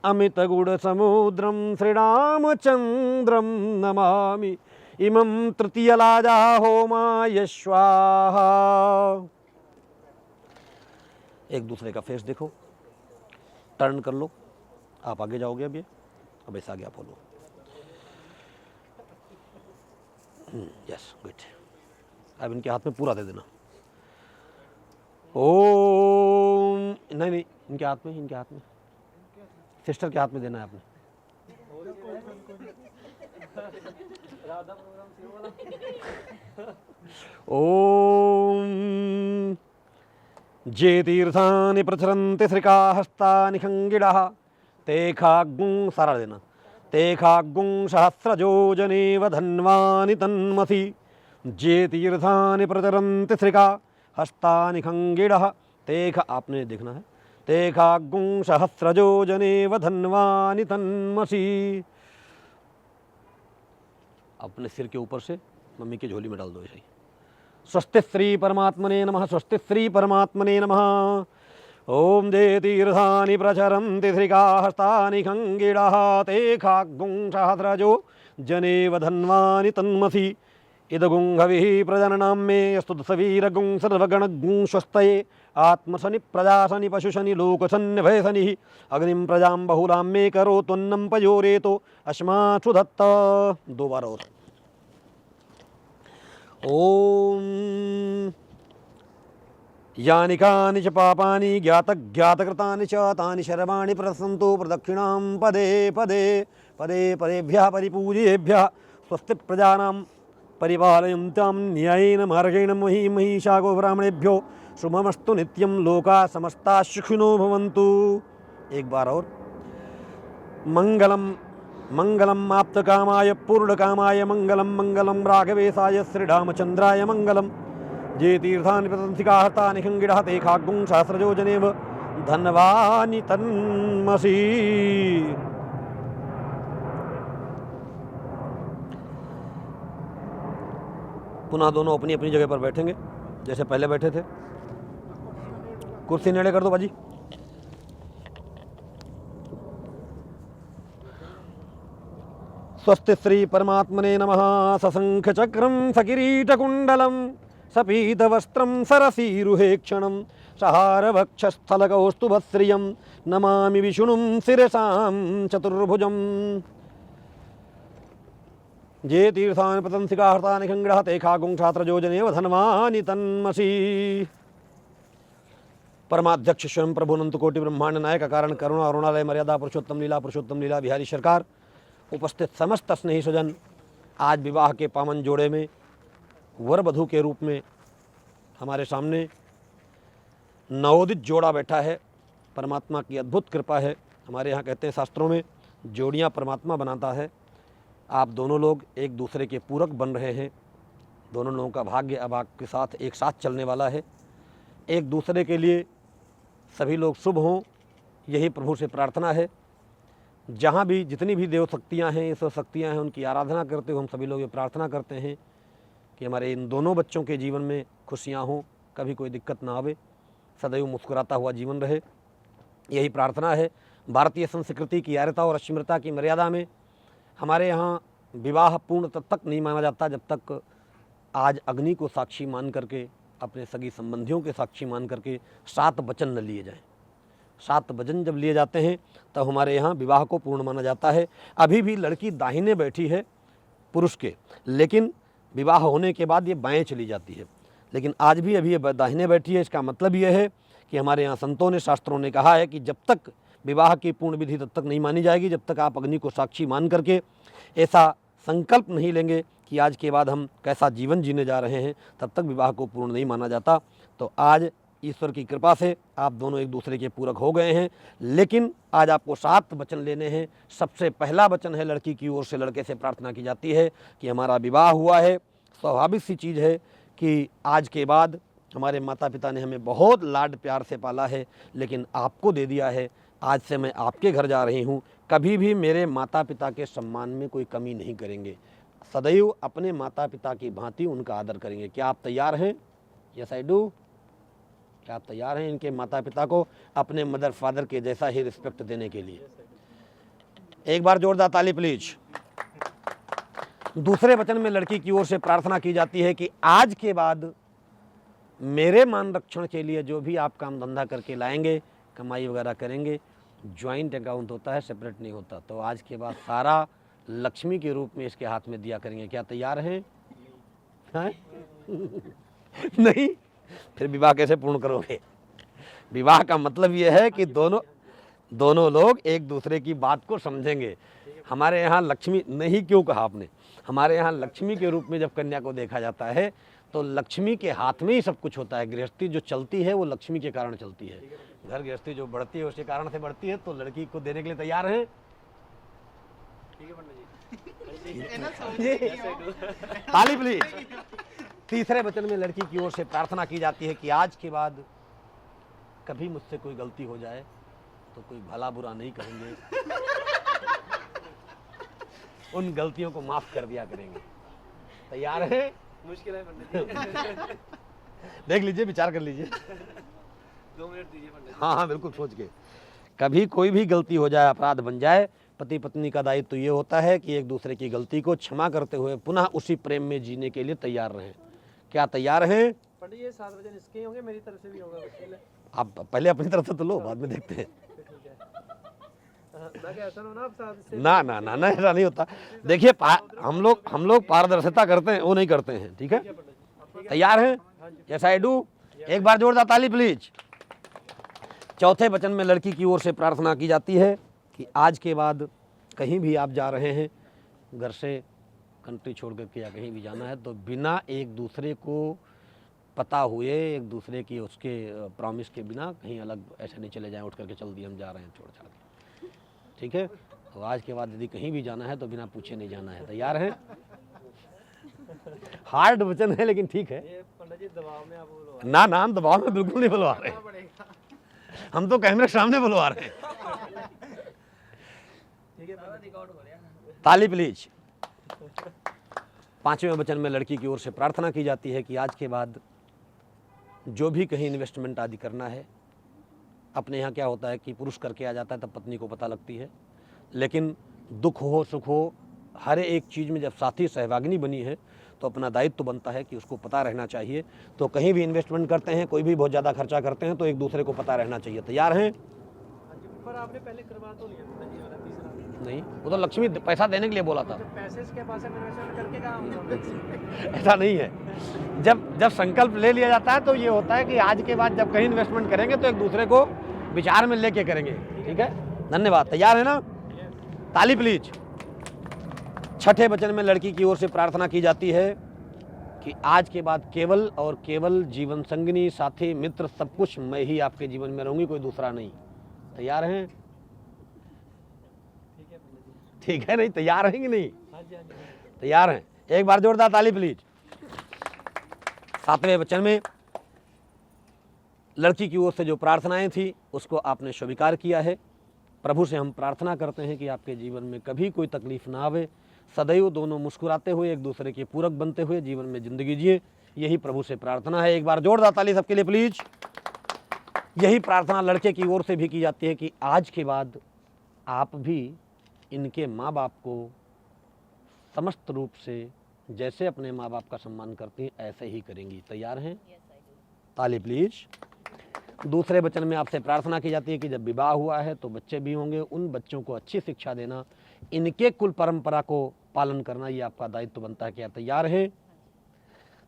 अमितगुणसमुद्रं श्रीरामचन्द्रं नमामि। इमं तृतीयलाजा होमाय स्वाहा। एक दूसरे का फेस देखो, टर्न कर लो, आप आगे जाओगे। अब ऐसा आगे आप बोलो। Yes good. अब इनके हाथ में पूरा दे देना। ओम नहीं इनके हाथ में, इनके हाथ में, सिस्टर के हाथ में देना है आपने। ओम जे तीर्थानि प्रचरन्ति श्रिकाहस्तानि खंगिडः ते खाग्गुं, सारा देना, ते खाग्गुं सहस्रजोजनेव धन्वानि तन्मसि। जे तीर्थानि प्रचरन्ति श्रिका हस्तानि खंगिडः ते आपने देखना है। ते खाग्गुं सहस्रजोजनेव धन्वानि तन्मसि। अपने सिर के ऊपर से मम्मी की झोली में डाल दो ऐसे ही। स्वस्ति श्री परमात्मने नमः, स्वस्ति श्री परमात्मने नमः। ओम जे तीर्थानि प्रचरन्ति श्रिकाहस्तानि खंगिडः ते खाग्गुं सहस्रजो जनेव धन्वानि तन्मसि। इदगुं हविः प्रजननां मे यस्तु सवीरगुं सर्वगणगुं स्वस्तये आत्मशनि प्रजाशनि पशुशनि लोकशन्यभयशनिः अग्निं प्रजां बहुलां मे करोत्वन्नं पयोरेतो अस्मासु दत्त। 2 बार और। ओम यानि कानि च पापानि ज्ञातज्ञातकृतानि च तानि सर्वाणि प्रसन्तु प्रदक्षिणां पदे पदे पदे पदेभ्यः परिपूज्येभ्यः स्वस्ति प्रजानां परिपालयन्तां न्यायेन मार्गेण मही महिषा गोब्राह्मणेभ्यो शुभमस्तु नित्यं लोकाः समस्ताः सुखिनो भवन्तु। 1 बार और। मंगलम मंगलम आप्तकामाय पूर्णकामाय मंगलम मंगलम राघवेशाय श्रीरामचंद्राय मंगलम। जे तीर्थानि प्रतंसिका हतानि खंगिडः ते खाग्गुं सहस्रयोजनेव धन्वानि तन्मसि। पुनः दोनों अपनी अपनी जगह पर बैठेंगे जैसे पहले बैठे थे। कुर्सी नेड़े कर दो बाजी। स्वस्ति श्री परमात्मने नमः। सशंख चक्रं सकिरीटकुण्डलं सपीतवस्त्रं सरसीरुहेक्षणं सहारवक्षस्थलकौस्तुभश्रियं नमामि विष्णुं शिरसां चतुर्भुजम्। जे तीर्थानि प्रतंसिका हर्तानि खंगिडः ते खाग्गुं सहस्रयोजनेव धन्वानि तन्मसि। परमाध्यक्ष स्वयं प्रभु अनंत कोटि ब्रह्मांड नायक कारण करुणा अरुणालय मर्यादा पुरुषोत्तम लीला बिहारी सरकार, उपस्थित समस्त स्नेही स्वजन, आज विवाह के पावन जोड़े में वर वधू के रूप में हमारे सामने नवोदित जोड़ा बैठा है। परमात्मा की अद्भुत कृपा है। हमारे यहाँ कहते हैं शास्त्रों में जोड़ियाँ परमात्मा बनाता है। आप दोनों लोग एक दूसरे के पूरक बन रहे हैं। दोनों लोगों का भाग्य अब आपके साथ एक साथ चलने वाला है। एक दूसरे के लिए सभी लोग शुभ हों, यही प्रभु से प्रार्थना है। जहाँ भी जितनी भी देव शक्तियाँ हैं, ईश्वर शक्तियाँ हैं, उनकी आराधना करते हुए हम सभी लोग ये प्रार्थना करते हैं कि हमारे इन दोनों बच्चों के जीवन में खुशियाँ हों, कभी कोई दिक्कत ना आवे, सदैव मुस्कुराता हुआ जीवन रहे, यही प्रार्थना है। भारतीय संस्कृति की आर्यता और अश्मिरता की मर्यादा में हमारे यहाँ विवाह पूर्ण तब तक नहीं माना जाता जब तक आज अग्नि को साक्षी मान करके, अपने सगी संबंधियों के साक्षी मान करके 7 वचन न लिए जाएं। 7 वचन जब लिए जाते हैं तब हमारे यहाँ विवाह को पूर्ण माना जाता है। अभी भी लड़की दाहिने बैठी है पुरुष के, लेकिन विवाह होने के बाद ये बाएं चली जाती है, लेकिन आज भी अभी ये दाहिने बैठी है। इसका मतलब ये है कि हमारे यहाँ संतों ने, शास्त्रों ने कहा है कि जब तक विवाह की पूर्ण विधि तब तक नहीं मानी जाएगी, जब तक आप अग्नि को साक्षी मान करके ऐसा संकल्प नहीं लेंगे कि आज के बाद हम कैसा जीवन जीने जा रहे हैं, तब तक विवाह को पूर्ण नहीं माना जाता। तो आज ईश्वर की कृपा से आप दोनों एक दूसरे के पूरक हो गए हैं, लेकिन आज आपको 7 वचन लेने हैं। सबसे पहला वचन है लड़की की ओर से, लड़के से प्रार्थना की जाती है कि हमारा विवाह हुआ है। स्वाभाविक सी चीज़ है कि आज के बाद हमारे माता पिता ने हमें बहुत लाड प्यार से पाला है, लेकिन आपको दे दिया है। आज से मैं आपके घर जा रही हूँ, कभी भी मेरे माता पिता के सम्मान में कोई कमी नहीं करेंगे, सदैव अपने माता पिता की भांति उनका आदर करेंगे। क्या आप तैयार हैं? Yes I do. क्या आप तैयार हैं इनके माता पिता को अपने मदर फादर के जैसा ही रिस्पेक्ट देने के लिए? एक बार जोरदार ताली प्लीज। दूसरे वचन में लड़की की ओर से प्रार्थना की जाती है कि आज के बाद मेरे मान रक्षण के लिए जो भी आप काम धंधा करके लाएंगे, कमाई वगैरह करेंगे, ज्वाइंट अकाउंट होता है, सेपरेट नहीं होता। तो आज के बाद सारा लक्ष्मी के रूप में इसके हाथ में दिया करेंगे। क्या तैयार हैं? नहीं? फिर विवाह कैसे पूर्ण करोगे? विवाह का मतलब यह है कि दोनों लोग एक दूसरे की बात को समझेंगे। हमारे यहाँ लक्ष्मी नहीं, क्यों कहा आपने? हमारे यहाँ लक्ष्मी के रूप में जब कन्या को देखा जाता है तो लक्ष्मी के हाथ में ही सब कुछ होता है। गृहस्थी जो चलती है वो लक्ष्मी के कारण चलती है। घर गृहस्थी जो बढ़ती है उसी कारण से बढ़ती है। तो लड़की को देने के लिए तैयार हैं? ताली प्लीज। तीसरे वचन में लड़की की ओर से प्रार्थना की जाती है कि आज के बाद कभी मुझसे कोई गलती हो जाए तो कोई भला बुरा नहीं कहेंगे, उन गलतियों को माफ कर दिया करेंगे। तैयार है? मुश्किल है पंडित जी। देख लीजिए, विचार कर लीजिए। 2 मिनट दीजिए पंडित। हाँ हाँ बिल्कुल, सोच के। कभी कोई भी गलती हो जाए, अपराध बन जाए, पति पत्नी का दायित्व तो ये होता है कि एक दूसरे की गलती को क्षमा करते हुए पुनः उसी प्रेम में जीने के लिए तैयार रहें। क्या तैयार हैं? पंडित जी 7 बजे इसके ही होंगे, मेरी तरफ से भी होगा वकील है। आप पहले अपनी तरफ से तो लो, बाद में देखते हैं। ना क्या ऐसा ना हो ना आप साथ से ना ना ना ना, ऐसा नहीं होता। देखिए हम लोग पारदर्शिता करते हैं, वो नहीं करते हैं। ठीक है, तैयार हैं? Yes I do. एक बार जोरदार ताली प्लीज। चौथे वचन में लड़की की ओर से प्रार्थना की जाती है कि आज के बाद कहीं भी आप जा रहे हैं, घर से कंट्री छोड़ करके या कहीं भी जाना है, तो बिना एक दूसरे को पता हुए, एक दूसरे की उसके प्रॉमिस के बिना कहीं अलग ऐसे नहीं चले जाएं, उठ करके चल दिए हम जा रहे हैं छोड़ छाड़ के। ठीक है, तो आज के बाद यदि कहीं भी जाना है तो बिना पूछे नहीं जाना है। तैयार हैं? हार्ड वचन है लेकिन ठीक है। ये पंडित जी दबाव में आप बोलो ना ना, हम दबाव में बिल्कुल नहीं बुलवा रहे, पड़ेगा। हम तो कैमरे के सामने बुलवा रहे हैं। ठीक है, रिकॉर्ड हो गया। ताली प्लीज। पांचवें वचन में लड़की की ओर से प्रार्थना की जाती है कि आज के बाद जो भी कहीं इन्वेस्टमेंट आदि करना है, अपने यहाँ क्या होता है कि पुरुष करके आ जाता है तब पत्नी को पता लगती है, लेकिन दुख हो सुख हो हर एक चीज़ में जब साथी सहभागिनी बनी है तो अपना दायित्व तो बनता है कि उसको पता रहना चाहिए। तो कहीं भी इन्वेस्टमेंट करते हैं, कोई भी बहुत ज़्यादा खर्चा करते हैं, तो एक दूसरे को पता रहना चाहिए। तैयार हैं? हाँ जी, पर आपने पहले करवा तो लिया पंडित जी वाला तीसरा। नहीं, वो तो लक्ष्मी पैसा देने के लिए बोला था। तो पैसे के पास इन्वेस्टमेंट करके काम ऐसा नहीं है। जब संकल्प ले लिया जाता है तो ये होता है कि आज के बाद जब कहीं इन्वेस्टमेंट करेंगे तो एक दूसरे को विचार में लेके करेंगे। ठीक है, धन्यवाद। तैयार है ना? ताली प्लीज। छठे वचन में लड़की की ओर से प्रार्थना की जाती है कि आज के बाद केवल और केवल जीवन संगिनी, साथी, मित्र, सब कुछ मैं ही आपके जीवन में रहूंगी, कोई दूसरा नहीं। तैयार हैं? ठीक है, नहीं तैयार हैं कि नहीं? तैयार हैं? एक बार जोरदार ताली प्लीज। सातवें वचन में लड़की की ओर से जो प्रार्थनाएं थी उसको आपने स्वीकार किया है। प्रभु से हम प्रार्थना करते हैं कि आपके जीवन में कभी कोई तकलीफ ना आवे, सदैव दोनों मुस्कुराते हुए एक दूसरे के पूरक बनते हुए जीवन में जिंदगी जिए। यही प्रभु से प्रार्थना है। एक बार जोरदार ताली सबके लिए प्लीज। यही प्रार्थना लड़के की ओर से भी की जाती है कि आज के बाद आप भी इनके माँ बाप को समस्त रूप से जैसे अपने माँ बाप का सम्मान करती हैं ऐसे ही करेंगी। तैयार हैं? ताली प्लीज। दूसरे वचन में आपसे प्रार्थना की जाती है कि जब विवाह हुआ है तो बच्चे भी होंगे, उन बच्चों को अच्छी शिक्षा देना, इनके कुल परंपरा को पालन करना, ये आपका दायित्व बनता है। क्या तैयार हैं?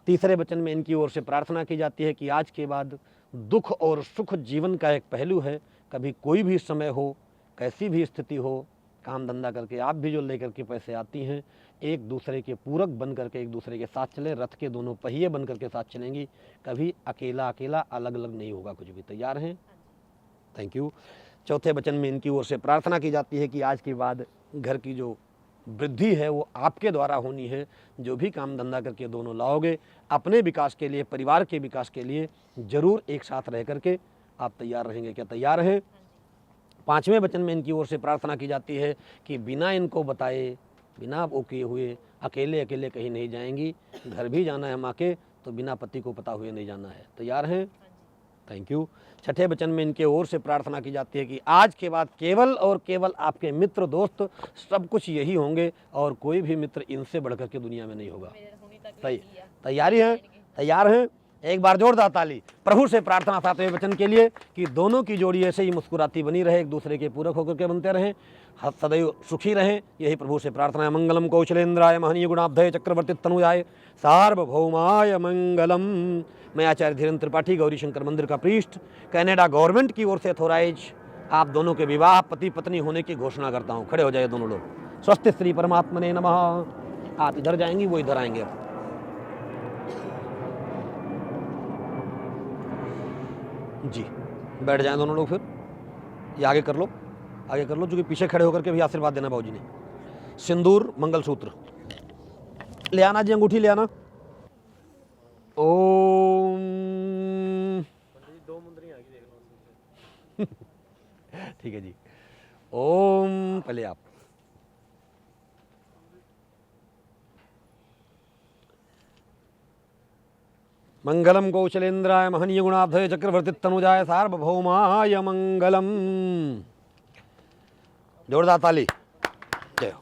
तीसरे वचन में इनकी ओर से प्रार्थना की जाती है कि आज के बाद दुख और सुख जीवन का एक पहलू है। कभी कोई भी समय हो, कैसी भी स्थिति हो, काम धंधा करके आप भी जो लेकर के पैसे आती हैं, एक दूसरे के पूरक बन करके एक दूसरे के साथ चले, रथ के दोनों पहिए बन करके साथ चलेंगी। कभी अकेला अकेला अलग अलग नहीं होगा कुछ भी। तैयार हैं? Thank you. चौथे वचन में इनकी ओर से प्रार्थना की जाती है कि आज के बाद घर की जो वृद्धि है वो आपके द्वारा होनी है। जो भी काम धंधा करके दोनों लाओगे अपने विकास के लिए, परिवार के विकास के लिए, जरूर एक साथ रह करके आप तैयार रहेंगे। क्या तैयार हैं? पांचवें वचन में इनकी ओर से प्रार्थना की जाती है कि बिना इनको बताए, बिना वो किए हुए अकेले अकेले कहीं नहीं जाएंगी। घर भी जाना है माँ के तो बिना पति को पता हुए नहीं जाना है। तैयार हैं? Thank you. छठे वचन में इनके ओर से प्रार्थना की जाती है कि आज के बाद केवल और केवल आपके मित्र दोस्त सब कुछ यही होंगे और कोई भी मित्र इनसे बढ़कर के दुनिया में नहीं होगा। तैयारी है? तैयार हैं? एक बार जोरदार ताली। प्रभु से प्रार्थना सातवें वचन के लिए कि दोनों की जोड़ी ऐसे ही मुस्कुराती बनी रहे, एक दूसरे के पूरक होकर के बनते रहें, सदैव सुखी रहें। यही प्रभु से प्रार्थना है। मंगलम कौशलेंद्राय महनीय गुणाब्धय चक्रवर्ती तनुजाय सार्वभौमाय मंगलम। मैं आचार्य धीरेन्द्र त्रिपाठी, गौरी शंकर मंदिर का प्रीस्ट, कनाडा गवर्नमेंट की ओर से ऑथोराइज आप दोनों के विवाह पति पत्नी होने की घोषणा करता हूँ। खड़े हो जाए दोनों लोग। स्वस्ति श्री परमात्मने नमः। आप इधर जाएंगी, वो इधर आएंगे। अब जी बैठ जाएं दोनों लोग। फिर ये आगे कर लो, आगे कर लो, क्योंकि पीछे खड़े होकर के भी आशीर्वाद देना बाबूजी ने। सिंदूर, मंगलसूत्र ले आना जी, अंगूठी ले आना। ओम। दो मुंदरी आ गई, देख लो। ठीक है जी। ओम। पहले आप। मंगलम कौशलेंद्राय महनीय गुणाब्धय चक्रवर्ती तनुजाय सार्वभौमाय मंगलम। जोरदार ताली। जय हो।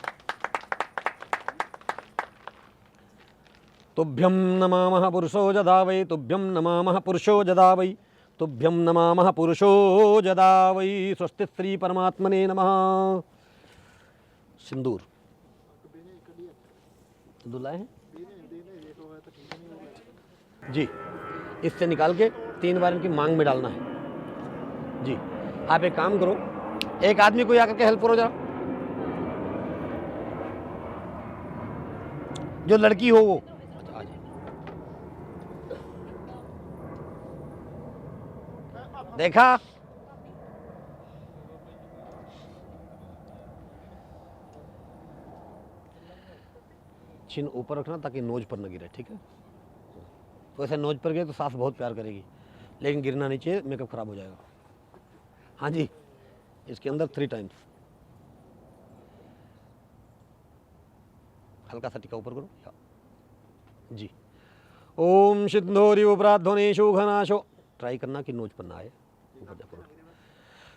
तुभ्यं नमामः पुरुषो जदा वै, तुभ्यं नमामः पुरुषो जदा वै, तुभ्यं नमामः पुरुषो जदा वै। स्वस्ति श्री परमात्मने नमः। सिंदूर दुलाए हैं जी, इससे निकाल के 3 बार इनकी मांग में डालना है जी। आप एक काम करो, एक आदमी को आकर के हेल्प करो जरा, जो लड़की हो वो। अच्छा, आ जाए। देखा, चिन ऊपर रखना ताकि नोज पर न गिरे, ठीक है। तो ऐसे नोज पर गिरे तो सास बहुत प्यार करेगी, लेकिन गिरना नहीं चाहिए, मेकअप खराब हो जाएगा। हाँ जी, इसके अंदर 3 टाइम्स हल्का सा टिका ऊपर करो जी। ओम सिंधोरी उपराध्वनेशु घनाशो, ट्राई करना कि नोज पर ना आए, ऊपर जा पकड़।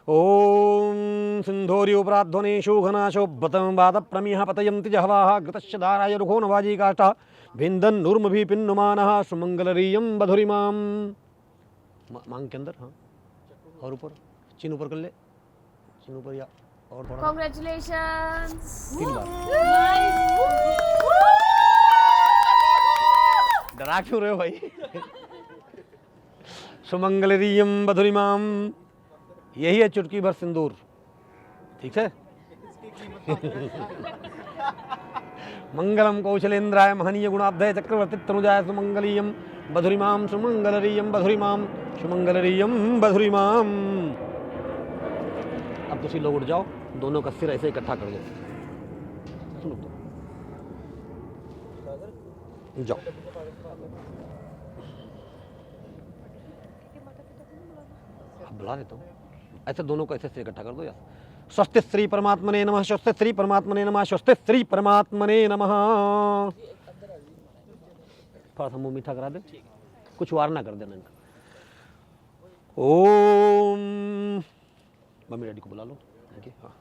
ओम सिंधोरी उपराध्वनेशु घनाशो बतम बाद प्रमिह पतयन्ति जहवाः घृतस्य धाराय रुखो नवाजी काष्ठा भिन्दन नूर्मभि पिन्नुमानः सुमंगलरीयं बधुरिमां। मांग के अंदर, हाँ, और ऊपर चिन ऊपर कर ले, चिन ऊपर या और थोड़ा। कांग्रेचुलेशंस। 3 बार। डरा क्यों रहे हो भाई? सुमंगलरीयं बधुरिमां, यही है चुटकी भर सिंदूर, ठीक है। मंगलम कौशलेन्द्राय महनीय गुणाब्धय चक्रवर्ती तनुजाय सुमंगलीयम बधुरिमाम सुमंगलरीयम बधुरिमाम सुमंगलरीयम बधुरिमाम। अब तुसी लोग उठ जाओ, दोनों का सिर ऐसे इकट्ठा कर दो, जाओ। अब बुला देता हूँ, ऐसे दोनों को ऐसे सिर इकट्ठा कर दो यार। स्वस्ति श्री परमात्मने नमः, स्वस्ति श्री परमात्मने नमः, स्वस्ति श्री परमात्मने नमः। थोड़ा सा मुंह मीठा करा दे, कुछ वार ना कर देना इनका। ओम, मम्मी डैडी को बुला लो। ठीक है, हाँ।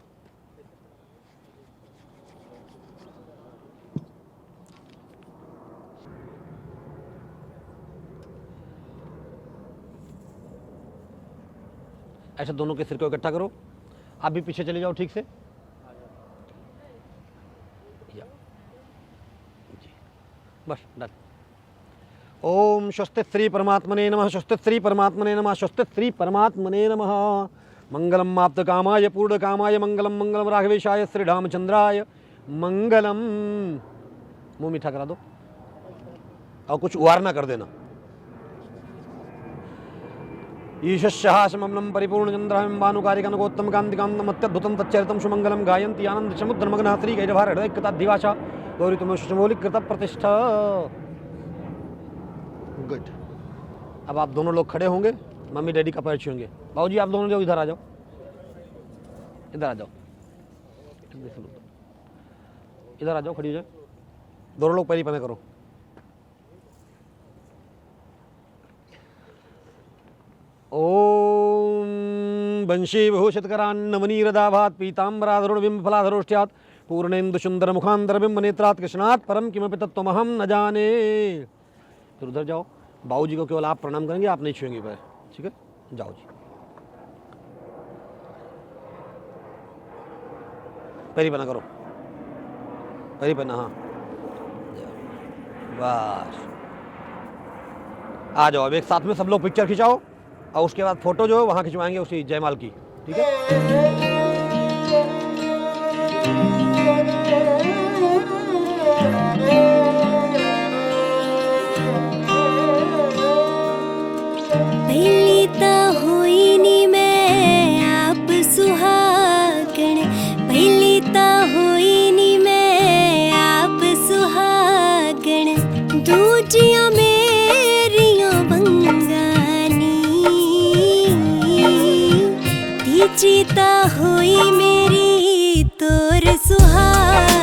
ऐसे दोनों के सिर को इकट्ठा करो। आप भी पीछे चले जाओ ठीक से। या जी, बस डन। ओम स्वस्ति श्री परमात्मने नमः, स्वस्ति श्री परमात्मने नमः, स्वस्ति श्री परमात्मने नमः। मंगलम आप्त कामाय पूर्ण कामाय मंगलम, मंगलम राघवेशाय श्री रामचंद्राय मंगलम। मुंह मीठा करा दो और कुछ उवार ना कर देना। ईशस्याहासममलं परिपूर्णचन्द्रां भानुकारिकनकोत्तम कान्तिकान्तं अत्यद्भुतं तच्चरितं सुमङ्गलं गायन्ति आनन्द समुद्रमग्नः श्रीगैरभारहृदयकृताधिवासा गौरीतमोशमौलिकृतप्रतिष्ठा। गुड। अब आप दोनों लोग खड़े होंगे, मम्मी डैडी का पैर छूएंगे। बाबूजी आप दोनों लोग इधर आ जाओ, इधर आ जाओ, इधर आ जाओ, खड़ी हो जाओ। दोनों लोग पैरी पने करो। ओम वंशीविभूषितकरान्नवनीरदाभात् पीताम्बराधरुणबिम्बफलाधरोष्ट्यात् पूर्णेन्दुसुन्दरमुखान्तरबिम्बनेत्रात् कृष्णात् परं किमपि तत्त्वमहं न जाने। फिर उधर जाओ, बाबूजी को केवल आप प्रणाम करेंगे, आप नहीं छुएंगे पैर, ठीक है। जाओ जी, पैरी पना करो, पैरी पना, हाँ बस। आ जाओ, अब एक साथ में सब लोग पिक्चर खिंचाओ और उसके बाद फोटो जो है वहाँ खिंचवाएंगे उसी जयमाल की, ठीक है। पहली ता होई नी मैं आप सुहागण, पहली ता होई नी मैं आप सुहागण, दूजियां मेरियां बंगानी, तीजी ता होई मेरी तोर सुहागण।